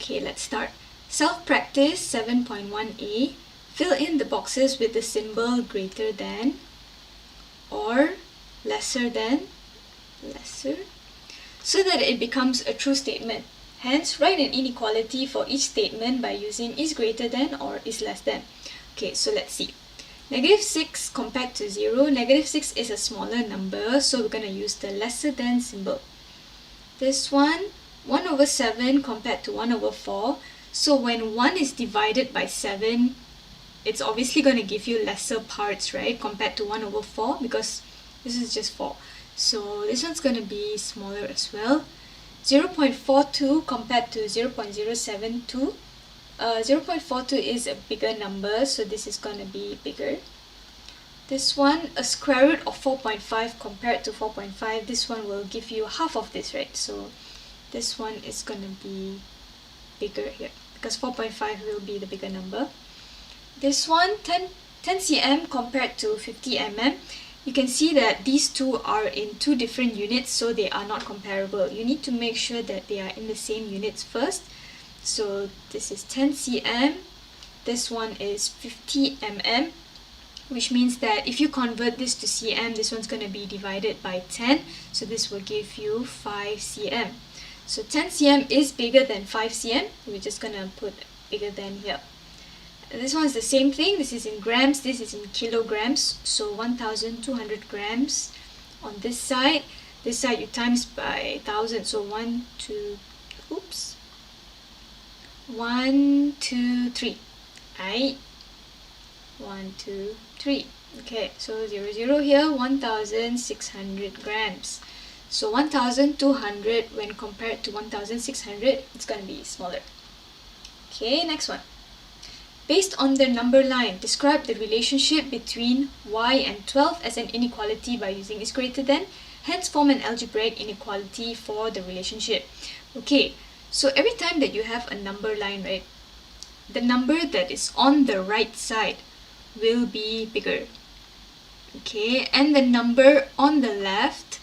Okay, let's start. Self-practice 7.1a. Fill in the boxes with the symbol greater than or lesser than, so that it becomes a true statement. Hence, write an inequality for each statement by using is greater than or is less than. Okay, so let's see. Negative 6 compared to 0. Negative 6 is a smaller number, so we're going to use the lesser than symbol. This one, 1 over 7 compared to 1 over 4. So when 1 is divided by 7, it's obviously going to give you lesser parts, right, compared to 1 over 4, because this is just 4. So this one's going to be smaller as well. 0.42 compared to 0.072. 0.42 is a bigger number, so this is going to be bigger. This one, a square root of 4.5 compared to 4.5, this one will give you half of this, right? So this one is going to be bigger here, because 4.5 will be the bigger number. This one, 10 cm compared to 50 mm. You can see that these two are in two different units, so they are not comparable. You need to make sure that they are in the same units first. So this is 10 cm, this one is 50 mm, which means that if you convert this to cm, this one's going to be divided by 10, so this will give you 5 cm. So 10 cm is bigger than 5 cm, we're just going to put bigger than here. This one is the same thing. This is in grams, this is in kilograms, so 1200 grams on this side you times by 1000, so 1 2 3, right? 1 2 3. Okay, so 0 0 here, 1600 grams. So 1200 when compared to 1600, it's going to be smaller. Okay, next one. Based on the number line, describe the relationship between y and 12 as an inequality by using is greater than, hence form an algebraic inequality for the relationship. Okay, so every time that you have a number line, right, the number that is on the right side will be bigger. Okay, and the number on the left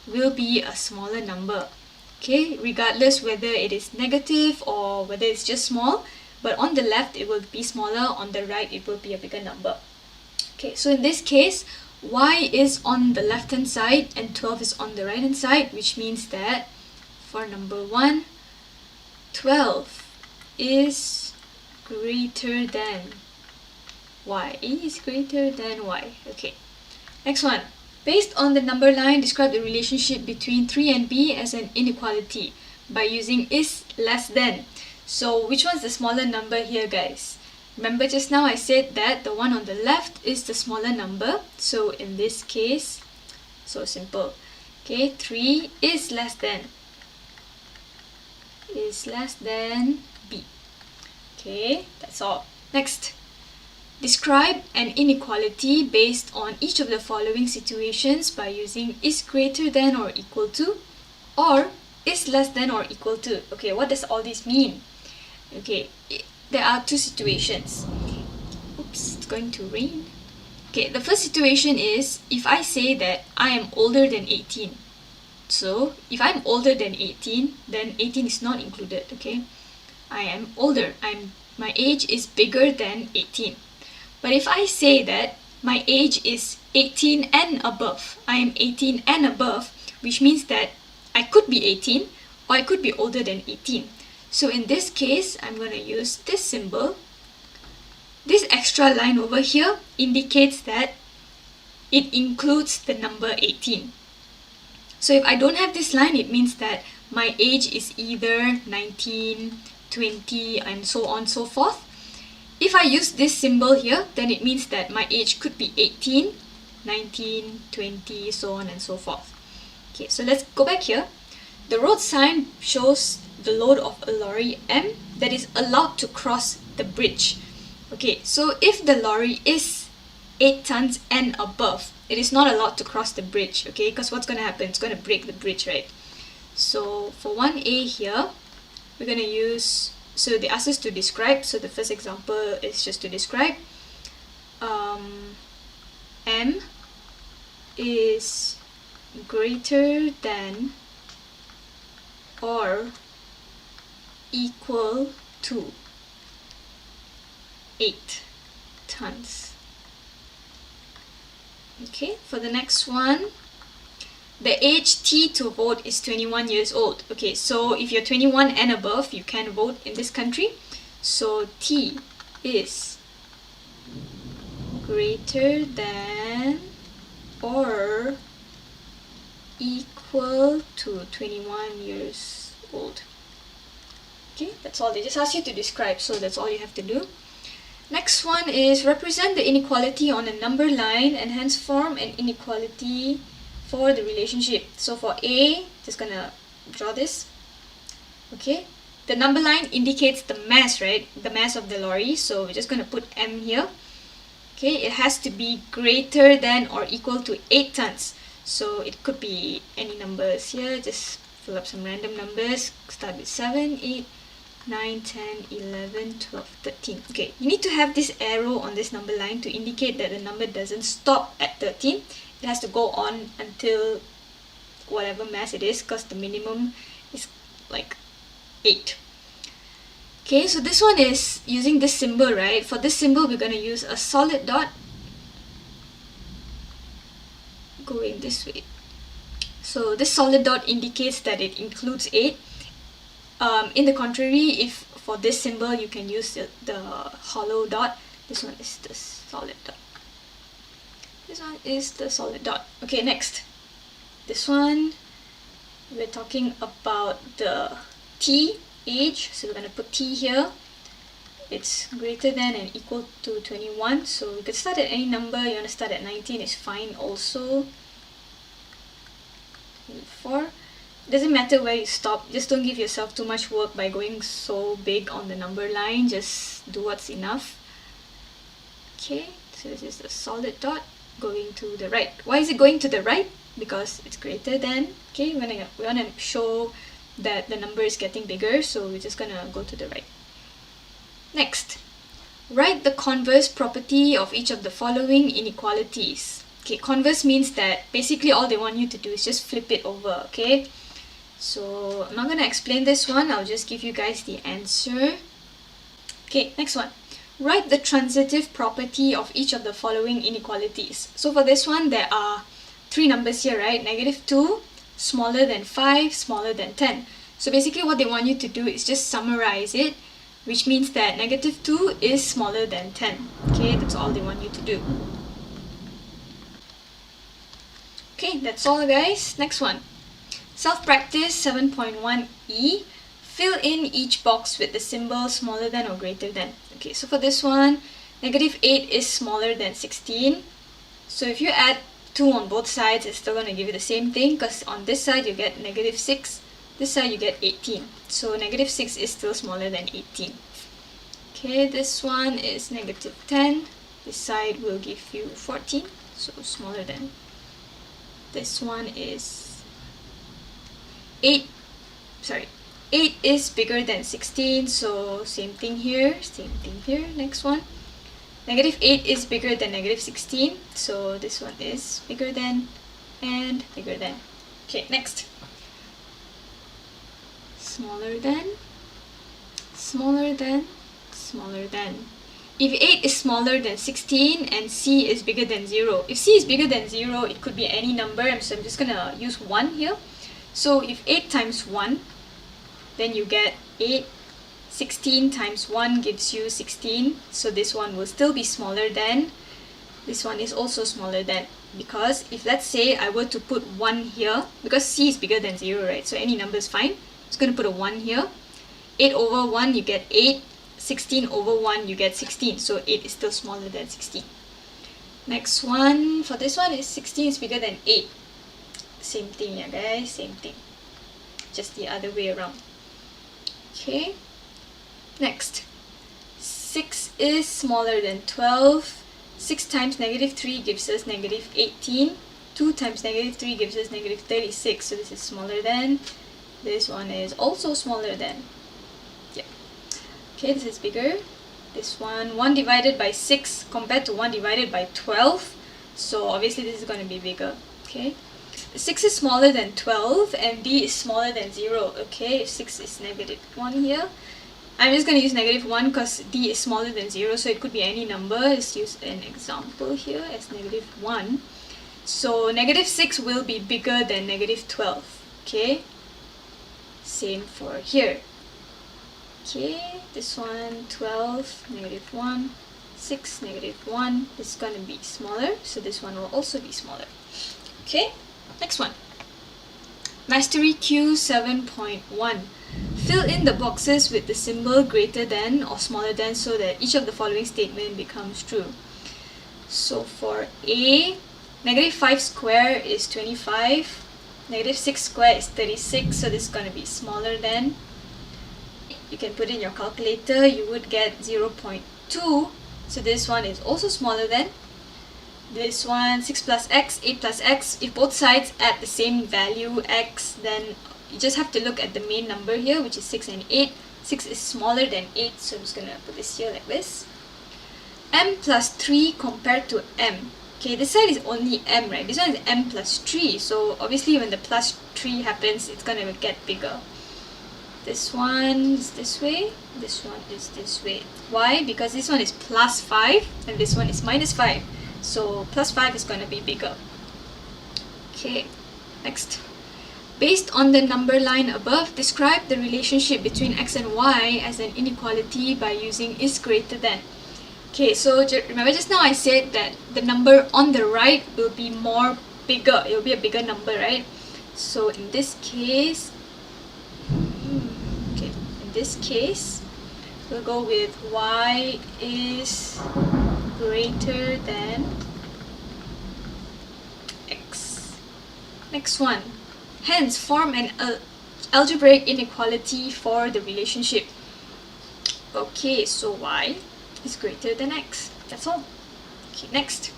will be a smaller number. Okay, regardless whether it is negative or whether it's just small. But on the left it will be smaller, on the right it will be a bigger number. Okay, so in this case, y is on the left hand side and 12 is on the right hand side, which means that for number 1, 12 is greater than y. Is greater than y. Okay, next one. Based on the number line, describe the relationship between 3 and b as an inequality by using is less than. So which one's the smaller number here, guys? Remember just now I said that the one on the left is the smaller number. So in this case, so simple. Okay, 3 is less than b. Okay, that's all. Next, describe an inequality based on each of the following situations by using is greater than or equal to or is less than or equal to. Okay, what does all this mean? Okay, there are two situations. Oops, it's going to rain. Okay, the first situation is if I say that I am older than 18. So if I'm older than 18, then 18 is not included. Okay, I am older. My age is bigger than 18. But if I say that my age is 18 and above, I am 18 and above, which means that I could be 18 or I could be older than 18. So in this case, I'm going to use this symbol. This extra line over here indicates that it includes the number 18. So if I don't have this line, it means that my age is either 19, 20, and so on and so forth. If I use this symbol here, then it means that my age could be 18, 19, 20, so on and so forth. Okay, so let's go back here. The road sign shows the load of a lorry M that is allowed to cross the bridge. Okay, so if the lorry is 8 tons and above, it is not allowed to cross the bridge, okay, because what's going to happen? It's going to break the bridge, right? So for 1A here, we're going to use, so they ask us to describe, so the first example is just to describe. M is greater than or equal to 8 tons. Okay, for the next one, the age T to vote is 21 years old. Okay, so if you're 21 and above, you can vote in this country. So T is greater than or equal to 21 years old. Okay, that's all. They just ask you to describe, so that's all you have to do. Next one is represent the inequality on a number line and hence form an inequality for the relationship. So for A, just gonna draw this. Okay, the number line indicates the mass, right? The mass of the lorry. So we're just gonna put M here. Okay, it has to be greater than or equal to 8 tons. So it could be any numbers here. Just fill up some random numbers. Start with 7, 8, 9, 10, 11, 12, 13. Okay, you need to have this arrow on this number line to indicate that the number doesn't stop at 13. It has to go on until whatever mass it is, because the minimum is like 8. Okay, so this one is using this symbol, right? For this symbol, we're going to use a solid dot going this way. So this solid dot indicates that it includes 8. In the contrary, if for this symbol you can use the hollow dot, this one is the solid dot. This one is the solid dot. Okay, next. This one, we're talking about the T age, so we're going to put T here. It's greater than and equal to 21, so we could start at any number. You want to start at 19 is fine also. 4. Doesn't matter where you stop, just don't give yourself too much work by going so big on the number line. Just do what's enough. Okay, so this is the solid dot going to the right. Why is it going to the right? Because it's greater than. Okay, we want to show that the number is getting bigger, so we're just gonna go to the right. Next, write the converse property of each of the following inequalities. Okay, converse means that basically all they want you to do is just flip it over. Okay, so I'm not gonna explain this one, I'll just give you guys the answer. Okay, next one. Write the transitive property of each of the following inequalities. So for this one, there are 3 numbers here, right? -2, smaller than 5, smaller than 10. So basically what they want you to do is just summarize it, which means that -2 is smaller than 10. Okay, that's all they want you to do. Okay, that's all guys. Next one. Self-practice 7.1e. Fill in each box with the symbol smaller than or greater than. Okay, so for this one, -8 is smaller than 16. So if you add 2 on both sides, it's still going to give you the same thing, because on this side you get -6, this side you get 18. So -6 is still smaller than 18. Okay, this one is -10. This side will give you 14, so smaller than. This one is 8 is bigger than 16, so same thing here, Next one, -8 is bigger than -16, so this one is bigger than and bigger than. Okay, next. Smaller than, smaller than, smaller than. If 8 is smaller than 16 and C is bigger than 0, if C is bigger than 0, it could be any number, so I'm just gonna use 1 here. So if 8 times 1, then you get 8. 16 times 1 gives you 16, so this one will still be smaller than. This one is also smaller than, because if let's say I were to put 1 here, because C is bigger than 0, right? So any number is fine. I'm just going to put a 1 here. 8 over 1 you get 8, 16 over 1 you get 16, so 8 is still smaller than 16. Next one, for this one is 16 is bigger than 8. Same thing, yeah guys, same thing. Just the other way around. Okay. Next, 6 is smaller than 12. 6 times -3 gives us -18. 2 times -3 gives us -36. So this is smaller than. This one is also smaller than. Yeah. Okay, this is bigger. This one, 1 divided by 6 compared to 1 divided by 12. So obviously this is going to be bigger. Okay. 6 is smaller than 12 and d is smaller than 0. Okay, if 6 is negative 1 here, I'm just going to use negative 1 because d is smaller than 0, so it could be any number. Let's use an example here as negative 1. So negative 6 will be bigger than negative 12. Okay, same for here. Okay, this one 12, negative 1, 6, negative 1 is going to be smaller, so this one will also be smaller. Okay, next one. Mastery Q 7.1. Fill in the boxes with the symbol greater than or smaller than so that each of the following statement becomes true. So for A, negative 5 square is 25, negative 6 square is 36, so this is going to be smaller than. You can put in your calculator, you would get 0.2, so this one is also smaller than. This one, 6 plus x, 8 plus x, if both sides add the same value x, then you just have to look at the main number here, which is 6 and 8. 6 is smaller than 8, so I'm just going to put this here like this. M plus 3 compared to m. Okay, this side is only m, right? This one is m plus 3, so obviously when the plus 3 happens, it's going to get bigger. This one is this way, this one is this way. Why? Because this one is plus 5 and this one is minus 5. So plus 5 is going to be bigger. Okay, next. Based on the number line above, describe the relationship between x and y as an inequality by using is greater than. Okay, so remember just now I said that the number on the right will be bigger. It will be a bigger number, right? So in this case, we'll go with y is greater than x. Next one. Hence, form an algebraic inequality for the relationship. Okay, so y is greater than x. That's all. Okay, next.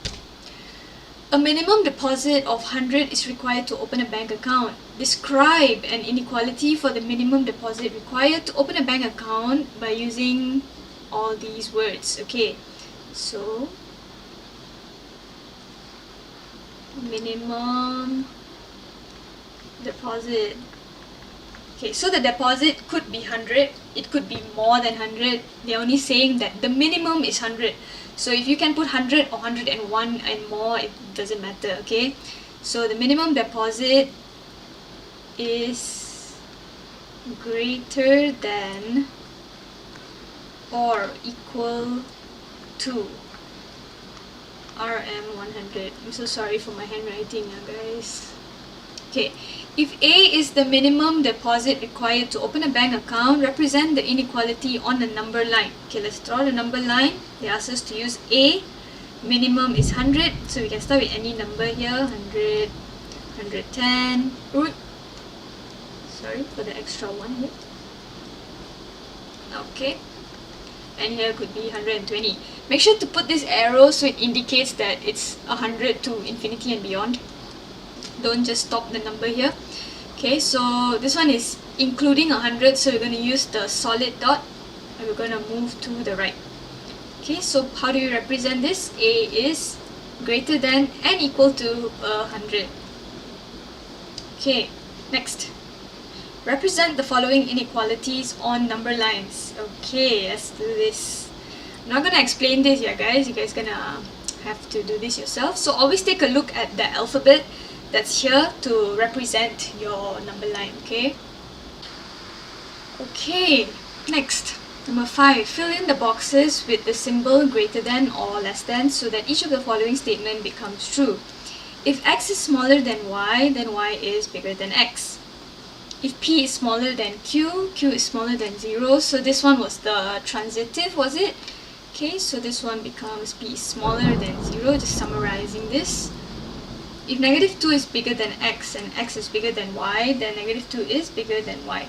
A minimum deposit of 100 is required to open a bank account. Describe an inequality for the minimum deposit required to open a bank account by using all these words. Okay, so minimum deposit. Okay, so the deposit could be 100, it could be more than 100. They're only saying that the minimum is 100. So if you can put 100 or 101 and more, it doesn't matter, okay? So the minimum deposit is greater than or equal to RM100. I'm so sorry for my handwriting, guys. Okay, if A is the minimum deposit required to open a bank account, represent the inequality on the number line. Okay, let's draw the number line. They ask us to use A. Minimum is 100, so we can start with any number here. 100, 110. Ooh, sorry for the extra one here. Okay, and here could be 120. Make sure to put this arrow so it indicates that it's 100 to infinity and beyond. Don't just stop the number here. Okay, so this one is including 100, so we're going to use the solid dot and we're going to move to the right. Okay, so how do you represent this? A is greater than and equal to 100. Okay, next. Represent the following inequalities on number lines. Okay, let's do this. I'm not going to explain this here, guys. You guys are going to have to do this yourself. So always take a look at the alphabet that's here to represent your number line, okay? Okay, next. Number 5. Fill in the boxes with the symbol greater than or less than so that each of the following statement becomes true. If x is smaller than y, then y is bigger than x. If p is smaller than q, q is smaller than 0. So this one was the transitive, was it? Okay, so this one becomes p is smaller than 0, just summarizing this. If negative 2 is bigger than x and x is bigger than y, then negative 2 is bigger than y.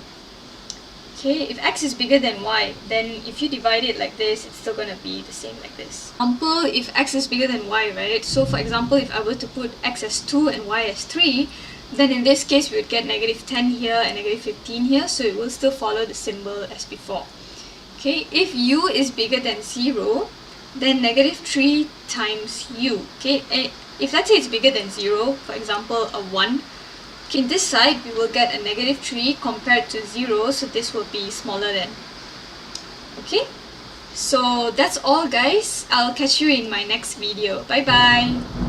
Okay, if x is bigger than y, then if you divide it like this, it's still going to be the same like this. Example, if x is bigger than y, right? So for example, if I were to put x as 2 and y as 3, then in this case we would get negative 10 here and negative 15 here, so it will still follow the symbol as before. Okay, if u is bigger than 0, then negative 3 times u. Okay, if let's say it's bigger than 0, for example a 1, Okay, in this side, we will get a negative 3 compared to 0, so this will be smaller than. Okay, so that's all guys. I'll catch you in my next video. Bye bye.